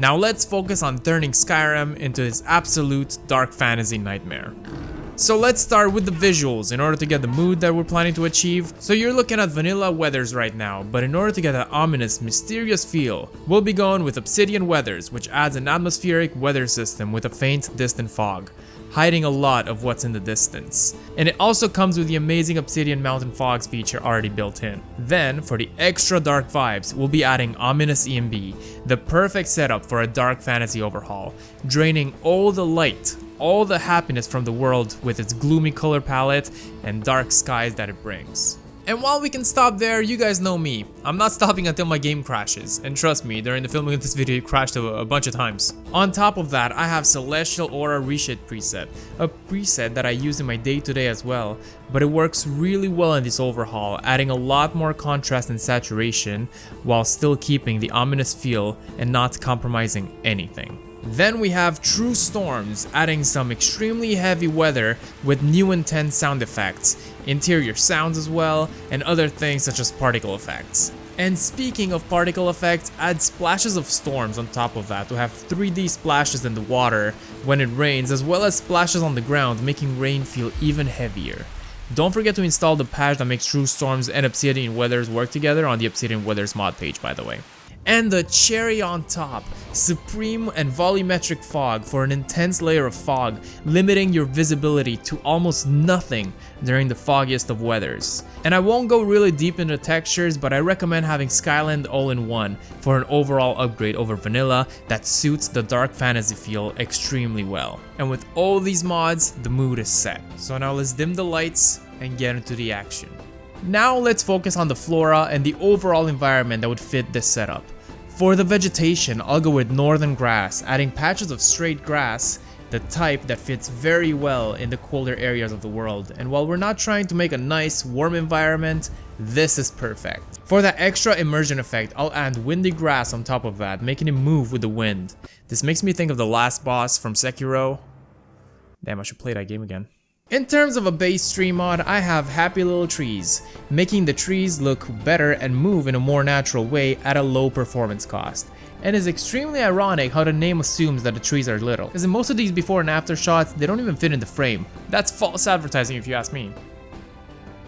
Now let's focus on turning Skyrim into its absolute dark fantasy nightmare. So let's start with the visuals in order to get the mood that we're planning to achieve. So you're looking at vanilla weathers right now, but in order to get that ominous, mysterious feel, we'll be going with obsidian weathers, which adds an atmospheric weather system with a faint, distant fog, hiding a lot of what's in the distance. And it also comes with the amazing obsidian mountain fogs feature already built in. Then, for the extra dark vibes, we'll be adding ominous EMB, the perfect setup for a dark fantasy overhaul, draining all the light, all the happiness from the world with its gloomy color palette and dark skies that it brings. And while we can stop there, you guys know me. I'm not stopping until my game crashes, and trust me, during the filming of this video it crashed a bunch of times. On top of that, I have Celestial Aura Reshape preset, a preset that I use in my day-to-day as well, but it works really well in this overhaul, adding a lot more contrast and saturation while still keeping the ominous feel and not compromising anything. Then we have True Storms, adding some extremely heavy weather with new intense sound effects, interior sounds as well, and other things such as particle effects. And speaking of particle effects, add splashes of storms on top of that to have 3D splashes in the water when it rains, as well as splashes on the ground, making rain feel even heavier. Don't forget to install the patch that makes True Storms and Obsidian Weathers work together on the Obsidian Weathers mod page, by the way. And the cherry on top, supreme and volumetric fog for an intense layer of fog, limiting your visibility to almost nothing during the foggiest of weathers. And I won't go really deep into textures, but I recommend having Skyland all-in-one for an overall upgrade over vanilla that suits the dark fantasy feel extremely well. And with all these mods, the mood is set. So now let's dim the lights and get into the action. Now let's focus on the flora and the overall environment that would fit this setup. For the vegetation, I'll go with northern grass, adding patches of straight grass, the type that fits very well in the colder areas of the world. And while we're not trying to make a nice, warm environment, this is perfect. For that extra immersion effect, I'll add windy grass on top of that, making it move with the wind. This makes me think of the last boss from Sekiro. Damn, I should play that game again. In terms of a base tree mod, I have happy little trees, making the trees look better and move in a more natural way at a low performance cost. And it's extremely ironic how the name assumes that the trees are little, because in most of these before and after shots, they don't even fit in the frame. That's false advertising if you ask me.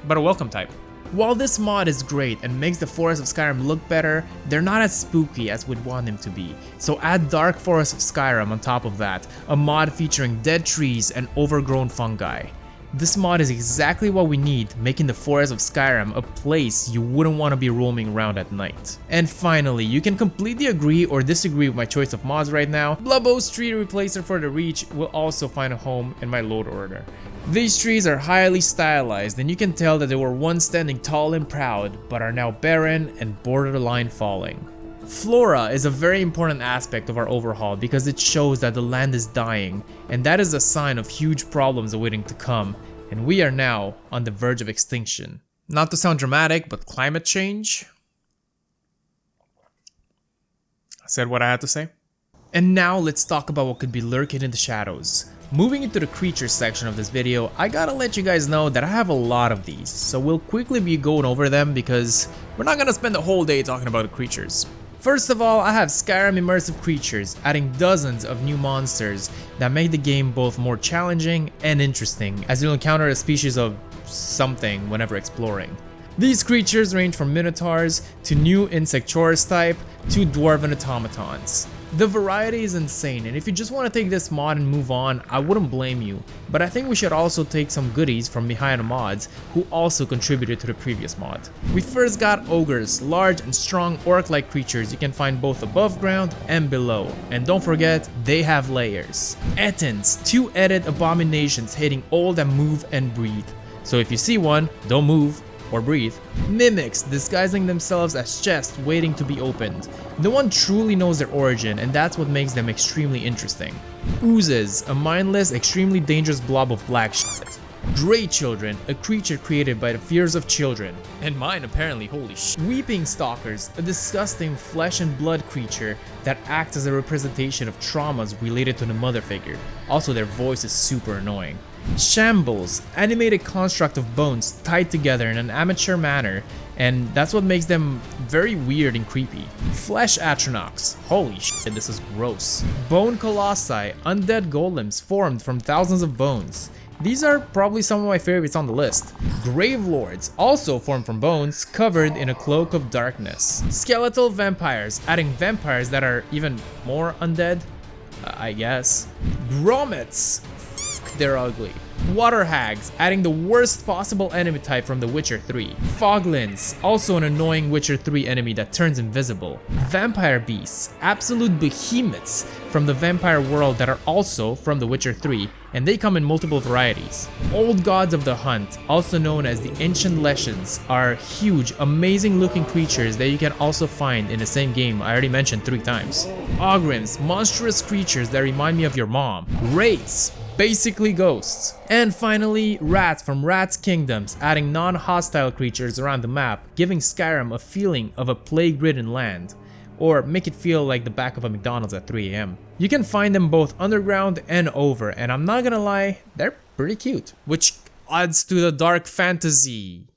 But a welcome type. While this mod is great and makes the Forest of Skyrim look better, they're not as spooky as we'd want them to be. So add Dark Forest of Skyrim on top of that, a mod featuring dead trees and overgrown fungi. This mod is exactly what we need, making the Forest of Skyrim a place you wouldn't want to be roaming around at night. And finally, you can completely agree or disagree with my choice of mods right now. Blubbo's tree replacer for the Reach will also find a home in my load order. These trees are highly stylized, and you can tell that they were once standing tall and proud, but are now barren and borderline falling. Flora is a very important aspect of our overhaul because it shows that the land is dying, and that is a sign of huge problems awaiting to come, and we are now on the verge of extinction. Not to sound dramatic, but climate change? I said what I had to say. And now let's talk about what could be lurking in the shadows. Moving into the creatures section of this video, I gotta let you guys know that I have a lot of these, so we'll quickly be going over them because we're not gonna spend the whole day talking about the creatures. First of all, I have Skyrim immersive creatures, adding dozens of new monsters that make the game both more challenging and interesting, as you'll encounter a species of something whenever exploring. These creatures range from minotaurs to new insectivorous type to dwarven automatons. The variety is insane, and if you just want to take this mod and move on, I wouldn't blame you, but I think we should also take some goodies from behind the mods who also contributed to the previous mod. We first got ogres, large and strong orc-like creatures you can find both above ground and below, and don't forget, they have layers. Ettins, two-headed abominations hating all that move and breathe, so if you see one, don't move or breathe. Mimics, disguising themselves as chests waiting to be opened. No one truly knows their origin, and that's what makes them extremely interesting. Oozes, a mindless, extremely dangerous blob of black shit. Grey Children, a creature created by the fears of children. And mine apparently, holy shit. Weeping Stalkers, a disgusting flesh and blood creature that acts as a representation of traumas related to the mother figure. Also, their voice is super annoying. Shambles, animated construct of bones tied together in an amateur manner, and that's what makes them very weird and creepy. Flesh Atronachs, holy shit, this is gross. Bone Colossi, undead golems formed from thousands of bones. These are probably some of my favorites on the list. Grave Lords, also formed from bones, covered in a cloak of darkness. Skeletal Vampires, adding vampires that are even more undead, I guess. Grommets, they're ugly. Water Hags, adding the worst possible enemy type from The Witcher 3. Foglins, also an annoying Witcher 3 enemy that turns invisible. Vampire Beasts, absolute behemoths from the vampire world that are also from The Witcher 3, and they come in multiple varieties. Old Gods of the Hunt, also known as the Ancient Leshens, are huge, amazing looking creatures that you can also find in the same game I already mentioned 3 times. Ogrims, monstrous creatures that remind me of your mom. Wraiths, basically ghosts. And finally, rats from Rats' Kingdoms, adding non-hostile creatures around the map, giving Skyrim a feeling of a plague-ridden land, or make it feel like the back of a McDonald's at 3 AM. You can find them both underground and over, and I'm not gonna lie, they're pretty cute. Which adds to the dark fantasy.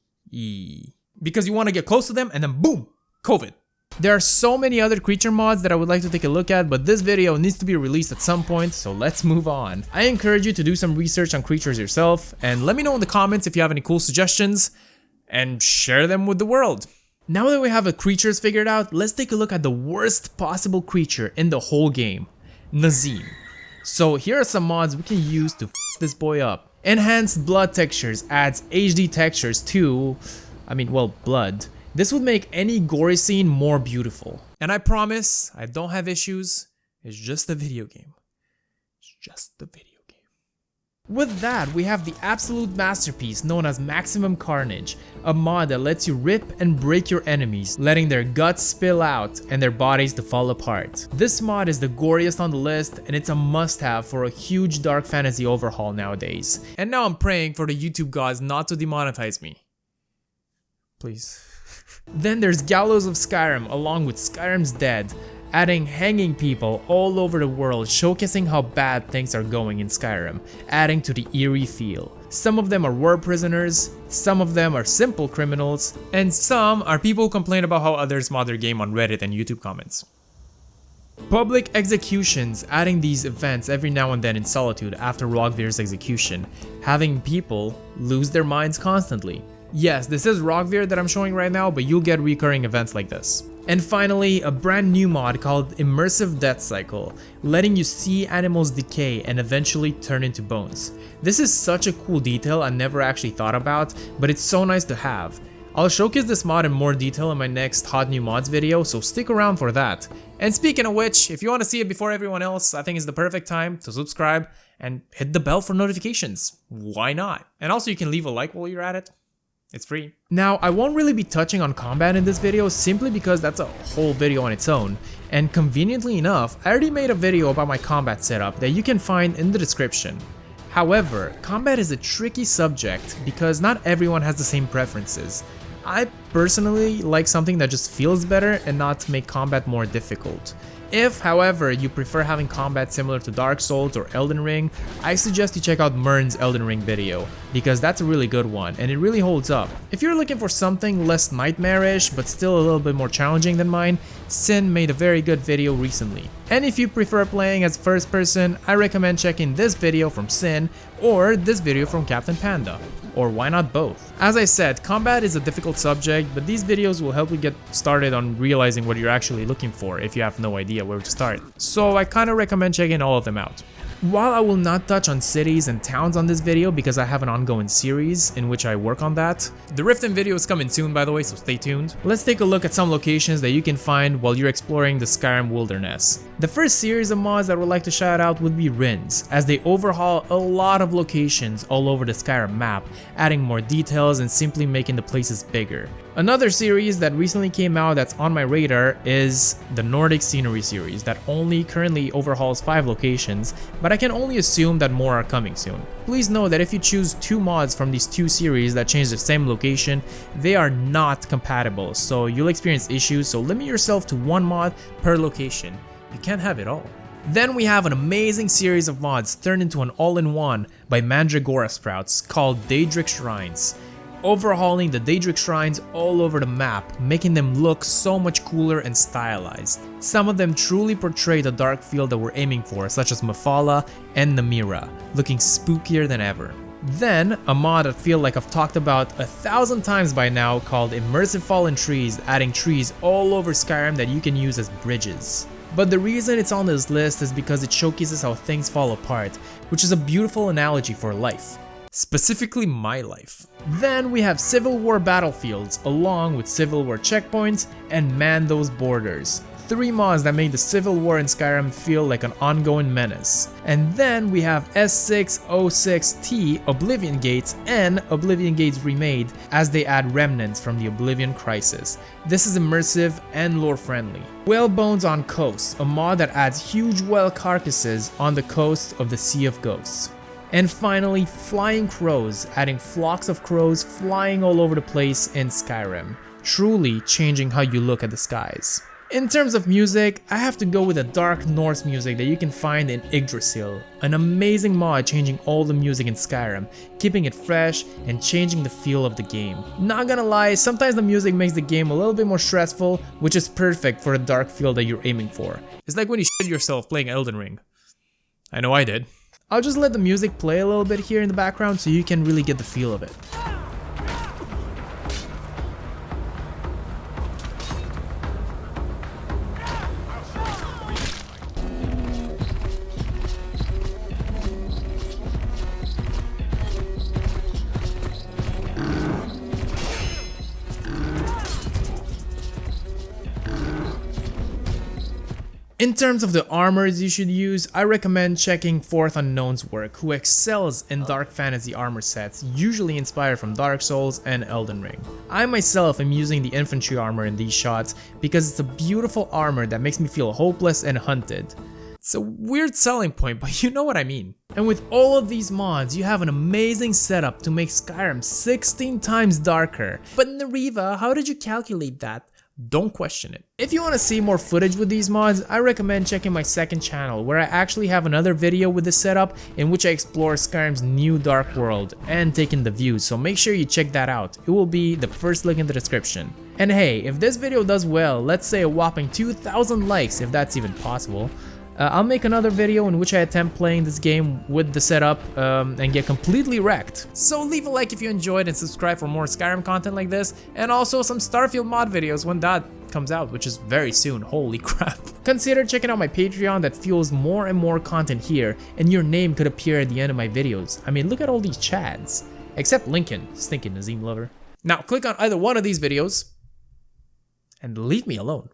Because you want to get close to them and then boom, COVID. There are so many other creature mods that I would like to take a look at, but this video needs to be released at some point, so let's move on. I encourage you to do some research on creatures yourself, and let me know in the comments if you have any cool suggestions, and share them with the world. Now that we have the creatures figured out, let's take a look at the worst possible creature in the whole game, Nazim. So here are some mods we can use to f this boy up. Enhanced blood textures adds HD textures to, blood. This would make any gory scene more beautiful. And I promise, I don't have issues. It's just a video game. It's just a video game. With that, we have the absolute masterpiece known as Maximum Carnage, a mod that lets you rip and break your enemies, letting their guts spill out and their bodies to fall apart. This mod is the goriest on the list, and it's a must-have for a huge dark fantasy overhaul nowadays. And now I'm praying for the YouTube gods not to demonetize me. Please. Then there's Gallows of Skyrim along with Skyrim's Dead, adding hanging people all over the world, showcasing how bad things are going in Skyrim, adding to the eerie feel. Some of them are war prisoners, some of them are simple criminals, and some are people who complain about how others mod their game on Reddit and YouTube comments. Public executions, adding these events every now and then in Solitude after Rogvir's execution, having people lose their minds constantly. Yes, this is Rogvir that I'm showing right now, but you'll get recurring events like this. And finally, a brand new mod called Immersive Death Cycle, letting you see animals decay and eventually turn into bones. This is such a cool detail I never actually thought about, but it's so nice to have. I'll showcase this mod in more detail in my next Hot New Mods video, so stick around for that. And speaking of which, if you want to see it before everyone else, I think it's the perfect time to subscribe and hit the bell for notifications. Why not? And also you can leave a like while you're at it. It's free. Now, I won't really be touching on combat in this video simply because that's a whole video on its own, and conveniently enough, I already made a video about my combat setup that you can find in the description. However, combat is a tricky subject because not everyone has the same preferences. I personally like something that just feels better and not to make combat more difficult. If, however, you prefer having combat similar to Dark Souls or Elden Ring, I suggest you check out Mern's Elden Ring video, because that's a really good one and it really holds up. If you're looking for something less nightmarish but still a little bit more challenging than mine, Sin made a very good video recently. And if you prefer playing as first person, I recommend checking this video from Sin or this video from Captain Panda. Or why not both? As I said, combat is a difficult subject, but these videos will help you get started on realizing what you're actually looking for if you have no idea where to start. So I kinda recommend checking all of them out. While I will not touch on cities and towns on this video because I have an ongoing series in which I work on that. The Riften video is coming soon, by the way, so stay tuned. Let's take a look at some locations that you can find while you're exploring the Skyrim wilderness. The first series of mods I would like to shout out would be Rins, as they overhaul a lot of locations all over the Skyrim map, adding more details and simply making the places bigger. Another series that recently came out that's on my radar is the Nordic Scenery series that only currently overhauls 5 locations, but I can only assume that more are coming soon. Please know that if you choose 2 mods from these 2 series that change the same location, they are not compatible, so you'll experience issues, so limit yourself to 1 mod per location. You can't have it all. Then we have an amazing series of mods turned into an all-in-one by Mandragora Sprouts called Daedric Shrines, overhauling the Daedric Shrines all over the map, making them look so much cooler and stylized. Some of them truly portray the dark feel that we're aiming for, such as Mephala and Namira, looking spookier than ever. Then, a mod I feel like I've talked about 1,000 times by now called Immersive Fallen Trees, adding trees all over Skyrim that you can use as bridges. But the reason it's on this list is because it showcases how things fall apart, which is a beautiful analogy for life. Specifically my life. Then we have Civil War battlefields along with Civil War checkpoints and Man Those Borders. 3 mods that made the Civil War in Skyrim feel like an ongoing menace. And then we have S606T Oblivion Gates and Oblivion Gates Remade as they add remnants from the Oblivion Crisis. This is immersive and lore friendly. Whale Bones on Coast, a mod that adds huge whale carcasses on the coast of the Sea of Ghosts. And finally, Flying Crows, adding flocks of crows flying all over the place in Skyrim, truly changing how you look at the skies. In terms of music, I have to go with the dark Norse music that you can find in Yggdrasil, an amazing mod changing all the music in Skyrim, keeping it fresh and changing the feel of the game. Not gonna lie, sometimes the music makes the game a little bit more stressful, which is perfect for the dark feel that you're aiming for. It's like when you shit yourself playing Elden Ring. I know I did. I'll just let the music play a little bit here in the background so you can really get the feel of it. In terms of the armors you should use, I recommend checking Fourth Unknown's work, who excels in dark fantasy armor sets, usually inspired from Dark Souls and Elden Ring. I myself am using the infantry armor in these shots because it's a beautiful armor that makes me feel hopeless and hunted. It's a weird selling point, but you know what I mean. And with all of these mods, you have an amazing setup to make Skyrim 16 times darker. But Nariva, how did you calculate that? Don't question it. If you want to see more footage with these mods, I recommend checking my second channel where I actually have another video with this setup in which I explore Skyrim's new dark world and take in the views, so make sure you check that out. It will be the first link in the description. And hey, if this video does well, let's say a whopping 2,000 likes if that's even possible, I'll make another video in which I attempt playing this game with the setup and get completely wrecked. So leave a like if you enjoyed and subscribe for more Skyrim content like this, and also some Starfield mod videos when that comes out, which is very soon, holy crap. Consider checking out my Patreon that fuels more and more content here, and your name could appear at the end of my videos. I mean, look at all these Chads. Except Lincoln, stinking Nazim lover. Now click on either one of these videos and leave me alone.